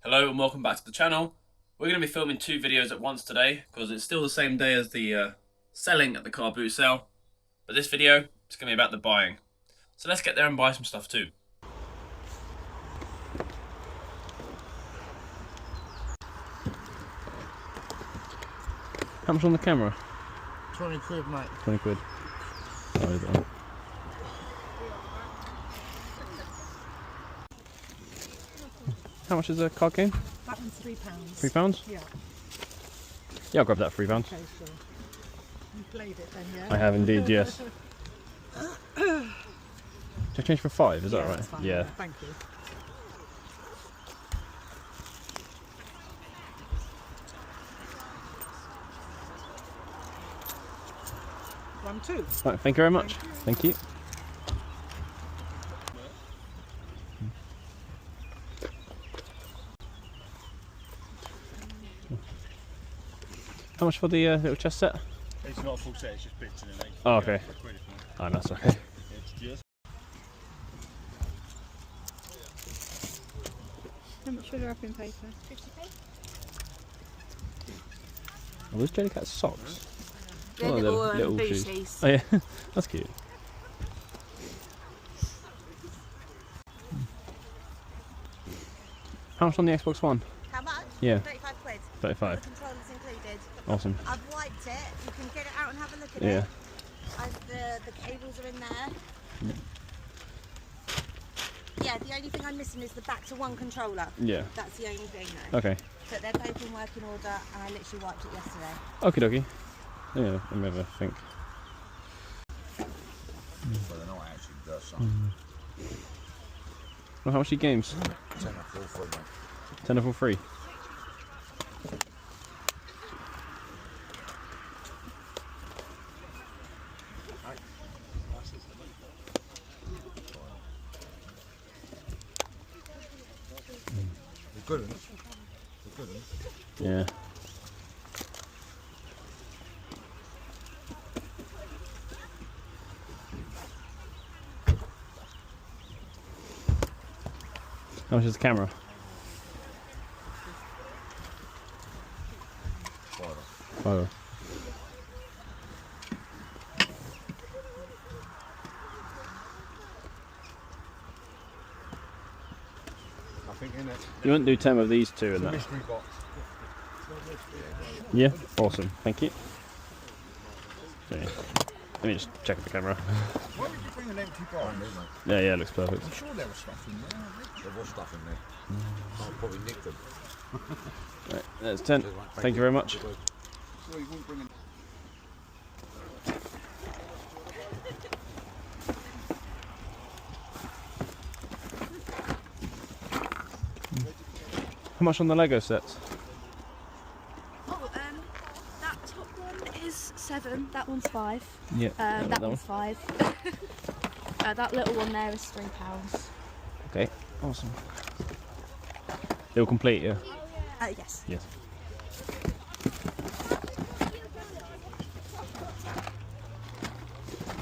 Hello and welcome back to the channel. We're going to be filming two videos at once today because it's still the same day as the selling at the car boot sale. But this video is going to be about the buying. So let's get there and buy some stuff too. How much on the camera? 20 quid, mate. 20 quid. Oh, how much is a card game? That one's £3. £3? Yeah. Yeah, I'll grab that £3. Okay, sure. You played it then, yeah? I have indeed, yes. Should I change for 5? Is that right? That's fine. Yeah. Thank you. One, two. Right, thank you very much. Thank you. How much for the little chess set? It's not a full set, it's just bits in it. Oh, okay. Oh, that's okay. How much for the wrapping paper? 50p? Oh, those Jellycat socks? They're little shoes. booties. Oh yeah, that's cute. How much on the Xbox One? How much? Yeah. 35 quid. 35. The controllers included. Awesome. I've wiped it. You can get it out and have a look at Yeah. it. The cables are in there. Yeah, the only thing I'm missing is the back to one controller. Yeah. That's the only thing though. Okay. But they're both in working order and I literally wiped it yesterday. Okie dokie. Yeah, let me have a think. Well, I know I actually does something. Well, how much are your games? 10 or 4 for mate. 10 for free. They're good ones. They're good ones. Yeah. How much is the camera? $5. I think in it. You wouldn't do 10 of these two in that? Mystery box. Yeah, awesome. Thank you. Yeah. Let me just check the camera. Why would you bring an empty box? Yeah, yeah, it looks perfect. I'm sure there was stuff in there. There was stuff in there. I'll probably nick them. Right, that's 10. Thank you very much. So you wouldn't bring an... How much on the Lego sets? Oh, that top one is £7. That one's £5. Yeah. That one's £5. That little one there is £3. Okay, awesome. They'll complete, yeah? Yes. Yes.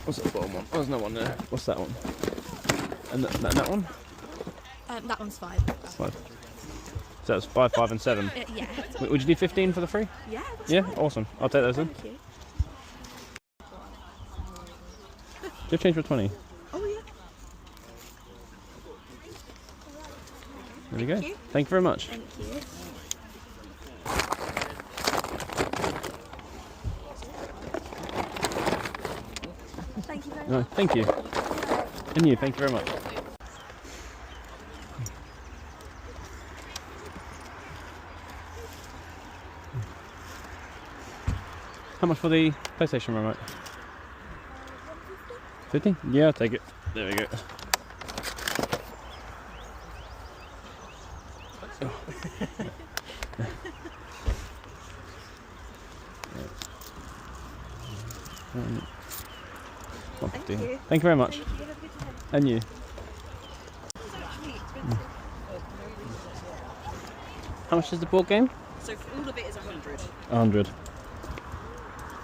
What's that bottom one? Oh, there's no one there. What's that one? And that one? That one's £5. $5. So that's 5, 5 and 7. Yeah. Would you do 15 for the free? Yeah, that's Yeah, fine. awesome. I'll take those then. Thank you. Do you have change for 20? Oh, yeah. There we go. you. Thank you very much. Thank you. Thank you very No, much. thank you. And you, thank you very much. How much for the PlayStation remote? 50? Yeah, I'll take it. There we go. Thank you. Thank you very much. Thank you. Have a good time. And you. How much is the board game? So for all of it is 100. 100.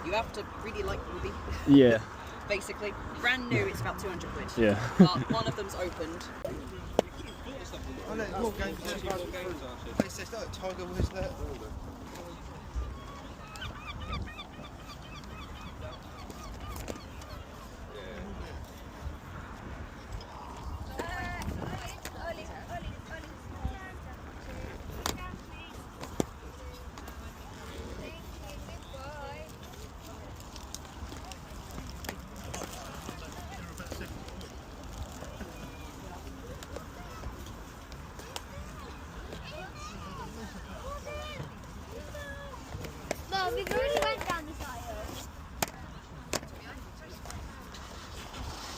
You have to really like the movie. Yeah. Basically, brand new, it's about 200 quid. Yeah. But one of them's opened. I know, more games. PlayStation, like Tiger Woods there. Mum, we've already went down this aisle.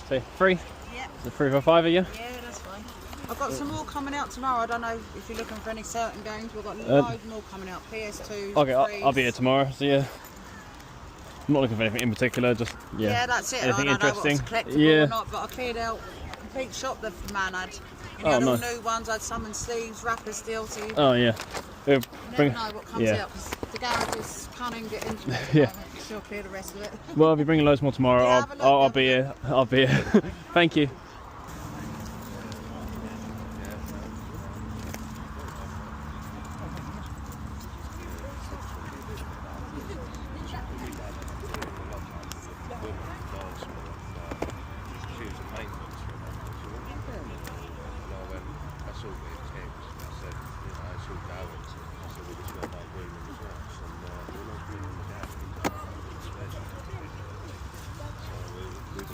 So, free? Yeah. Is it free for £5 a year? Yeah, that's fine. I've got some more coming out tomorrow. I don't know if you're looking for any certain games. We've got loads more coming out. PS2. Okay, I'll be here tomorrow, so yeah. I'm not looking for anything in particular, just, yeah. Yeah, that's it. Anything I don't interesting? know what's collectible Yeah. or not, but I cleared out a complete shop the man had. And he Oh, had all nice. new ones. I had some in sleeves, wrappers still, so you Oh, yeah. never know what comes yeah. out. 'Cause the garage is canning get into it. Yeah. She'll clear the rest of it. Well, I'll be bringing loads more tomorrow. Yeah, have a look, I'll have be a here. I'll be here. Thank you.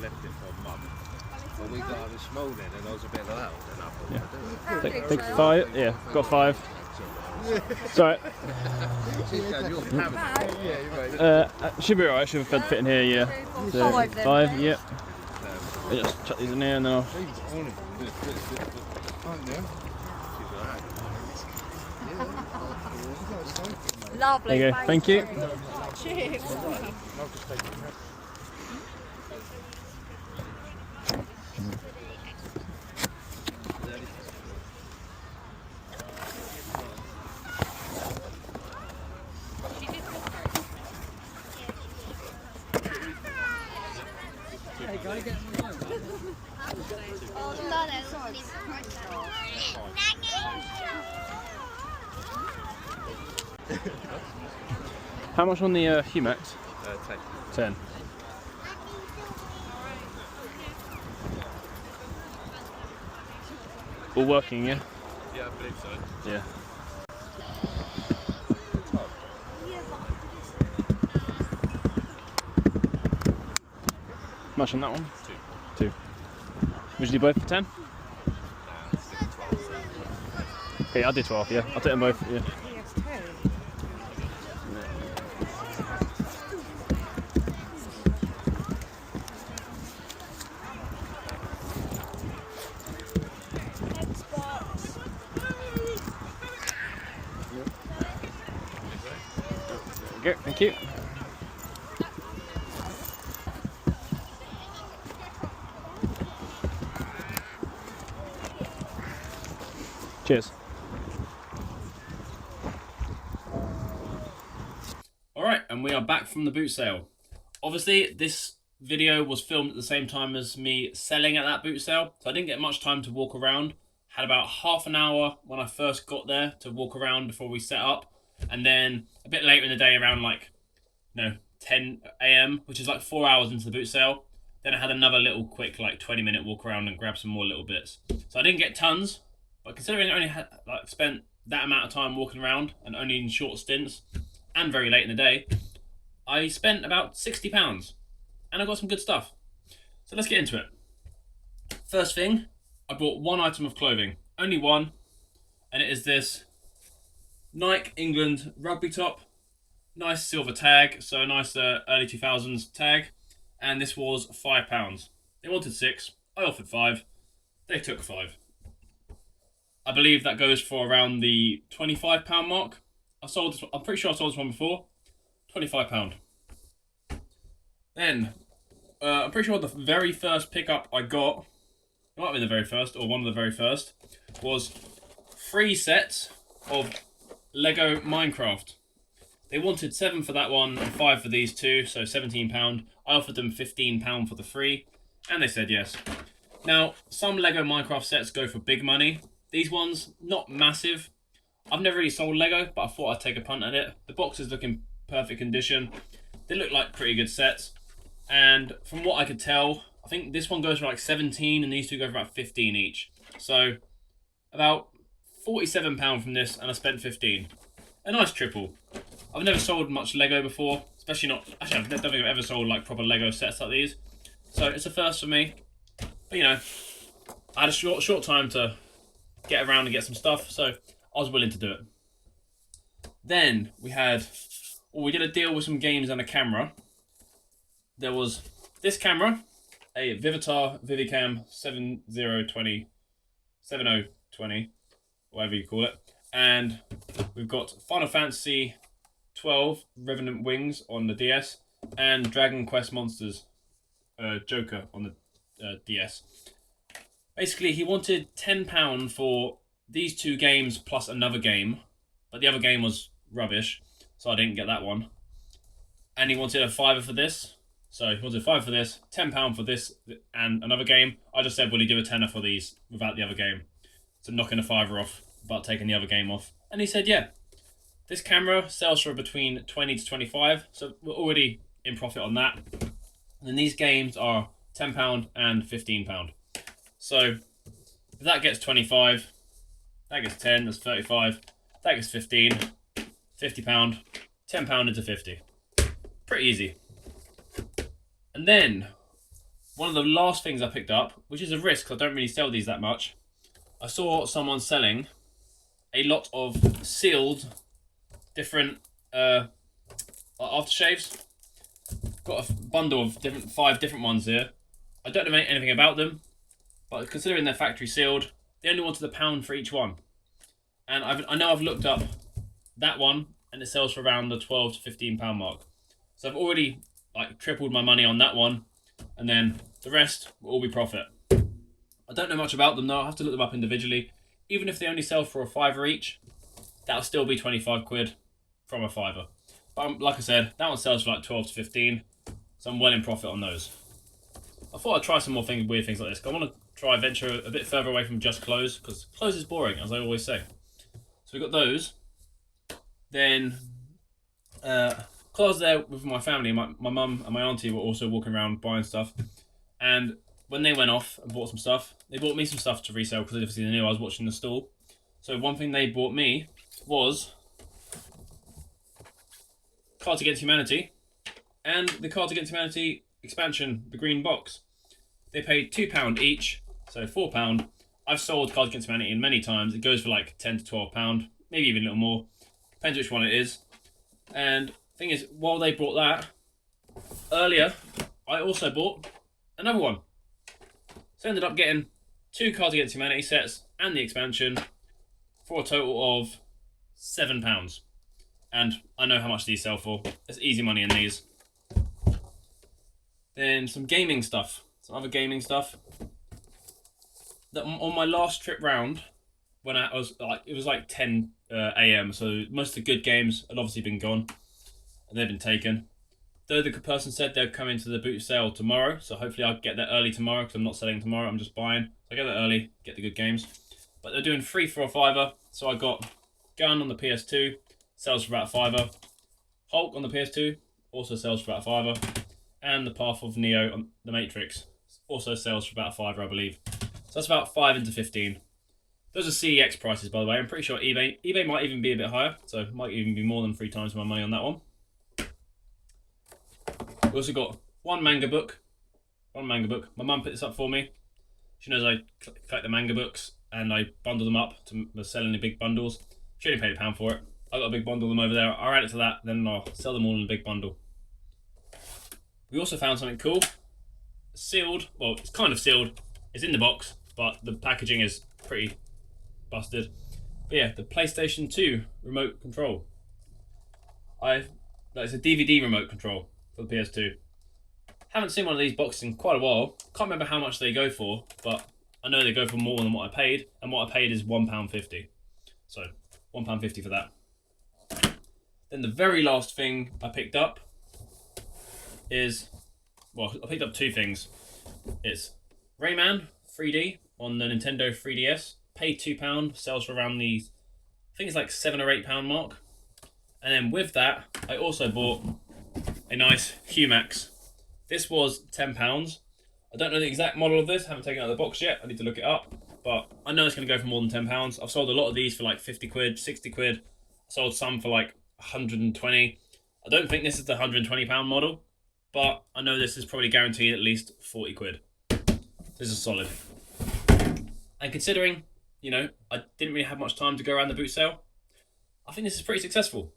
Left it for a month. When we got on this morning and I was a bit like that, then I thought, Take 5. Yeah, got 5. Sorry. Should be alright. Should fit in here. Yeah. So, 5. Yep. I just chuck these in here and then I'll. Lovely. There you go. Thank you. Cheers. How much on the Humax? 10. All working, yeah? Yeah, I believe so. Yeah. How much on that one? 2. Would you do both for 10? Okay, I'll do 12, yeah. I'll take them both, yeah. There we go, thank you. Cheers. Alright, and we are back from the boot sale. Obviously, this video was filmed at the same time as me selling at that boot sale, so I didn't get much time to walk around. Had about half an hour when I first got there to walk around before we set up, and then a bit later in the day, around like, 10 AM, which is like 4 hours into the boot sale. Then I had another little quick like 20-minute walk around and grab some more little bits. So I didn't get tons, but considering I only had spent that amount of time walking around and only in short stints and very late in the day, I spent about £60 and I got some good stuff. So let's get into it. First thing, I bought one item of clothing, only one, and it is this Nike England rugby top. Nice silver tag, so a nice early 2000s tag, and this was £5. They wanted 6, I offered 5, they took 5. I believe that goes for around the £25 mark. I'm pretty sure I sold this one before. £25. Then, I'm pretty sure the very first pickup I got, it might have been the very first, or one of the very first, was 3 sets of Lego Minecraft. They wanted 7 for that one and 5 for these 2, so £17. I offered them £15 for the 3, and they said yes. Now, some Lego Minecraft sets go for big money, These ones, not massive. I've never really sold Lego, but I thought I'd take a punt at it. The boxes look in perfect condition. They look like pretty good sets. And from what I could tell, I think this one goes for like 17 and these two go for about 15 each. So about £47 from this, and I spent 15. A nice triple. I've never sold much Lego before, especially not. Actually, I don't think I've ever sold like proper Lego sets like these. So it's a first for me. But you know, I had a short time to get around and get some stuff, so I was willing to do it. Then we did a deal with some games and a camera. There was this camera, a Vivitar Vivicam 7020, whatever you call it, and we've got Final Fantasy 12 Revenant Wings on the DS and Dragon Quest Monsters Joker on the DS. Basically, he wanted £10 for these two games plus another game, but the other game was rubbish, so I didn't get that one. And he wanted a £5 for this, so he wanted £5 for this, £10 for this and another game. I just said, will he do a tenner for these without the other game? So knocking a £5 off, but taking the other game off. And he said, yeah. This camera sells for between 20 to 25, so we're already in profit on that. And then these games are £10 and £15. So if that gets 25, that gets 10, that's 35, that gets 15, £50, £10 into 50. Pretty easy. And then, one of the last things I picked up, which is a risk, I don't really sell these that much. I saw someone selling a lot of sealed different aftershaves. Got a bundle of 5 different ones here. I don't know anything about them, but considering they're factory sealed, they only wanted £1 for each one. And I know I've looked up that one, and it sells for around the £12 to £15 mark. So I've already like tripled my money on that one, and then the rest will all be profit. I don't know much about them though. I'll have to look them up individually. Even if they only sell for a £5 each, that'll still be 25 quid from a £5. But like I said, that one sells for like 12 to 15, so I'm well in profit on those. I thought I'd try some more weird things like this. I want to try venture a bit further away from just clothes, because clothes is boring, as I always say. So we got those. Then, because I was there with my family, my mum and my auntie were also walking around buying stuff. And when they went off and bought some stuff, they bought me some stuff to resell, because obviously they knew I was watching the stall. So one thing they bought me was Cards Against Humanity and the Cards Against Humanity expansion, the green box. They paid £2 each, so £4. I've sold Cards Against Humanity many times. It goes for like £10 to £12, maybe even a little more. Depends which one it is. And the thing is, while they bought that, earlier, I also bought another one. So I ended up getting 2 Cards Against Humanity sets and the expansion for a total of £7. And I know how much these sell for. There's easy money in these. Then some gaming stuff. Some other gaming stuff. On my last trip round, when I was like, it was like 10 AM, so most of the good games had obviously been gone, and they've been taken. Though the person said they'll come into the Bootsale tomorrow, so hopefully I'll get there early tomorrow, because I'm not selling tomorrow, I'm just buying. So I get there early, get the good games. But they're doing 3 for a £5, so I got Gun on the PS2, sells for about £5. Hulk on the PS2, also sells for about £5. And the Path of Neo on the Matrix also sells for about £5, I believe. So that's about 5 into 15. Those are CEX prices, by the way. I'm pretty sure eBay might even be a bit higher, so it might even be more than 3 times my money on that one. We also got one manga book. My mum put this up for me. She knows I collect the manga books, and I bundle them up to sell in the big bundles. She only paid £1 for it. I got a big bundle of them over there. I'll add it to that, then I'll sell them all in a big bundle. We also found something cool. Sealed. Well, it's kind of sealed. It's in the box, but the packaging is pretty busted. But yeah, the PlayStation 2 remote control. It's a DVD remote control for the PS2. Haven't seen one of these boxes in quite a while. Can't remember how much they go for, but I know they go for more than what I paid, and what I paid is £1.50. So £1.50 for that. Then the very last thing I picked up is, well, I picked up 2 things. It's Rayman 3D on the Nintendo 3DS. paid £2, sells for around the, I think it's like £7 or £8 mark. And then with that, I also bought a nice Humax. This was £10. I don't know the exact model of this, haven't taken it out of the box yet, I need to look it up. But I know it's going to go for more than £10. I've sold a lot of these for like 50 quid, 60 quid. I sold some for like 120. I don't think this is the £120 model, but I know this is probably guaranteed at least 40 quid. This is solid. And considering, you know, I didn't really have much time to go around the boot sale, I think this is pretty successful.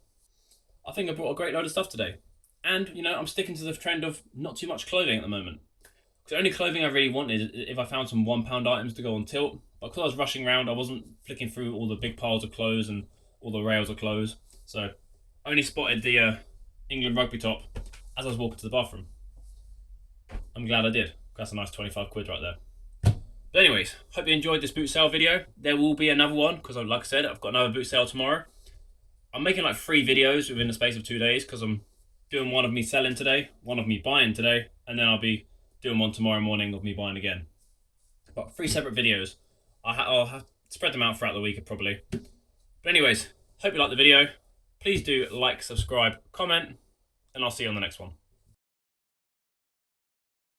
I think I brought a great load of stuff today. And, you know, I'm sticking to the trend of not too much clothing at the moment. Because the only clothing I really wanted is if I found some £1 items to go on tilt. But because I was rushing around, I wasn't flicking through all the big piles of clothes and all the rails of clothes. So I only spotted the England rugby top as I was walking to the bathroom. I'm glad I did. That's a nice 25 quid right there. But anyways, hope you enjoyed this boot sale video. There will be another one, because like I said, I've got another boot sale tomorrow. I'm making like 3 videos within the space of 2 days, because I'm doing one of me selling today, one of me buying today, and then I'll be doing one tomorrow morning of me buying again. But 3 separate videos. I'll have to spread them out throughout the week probably. But anyways, hope you liked the video. Please do like, subscribe, comment, and I'll see you on the next one.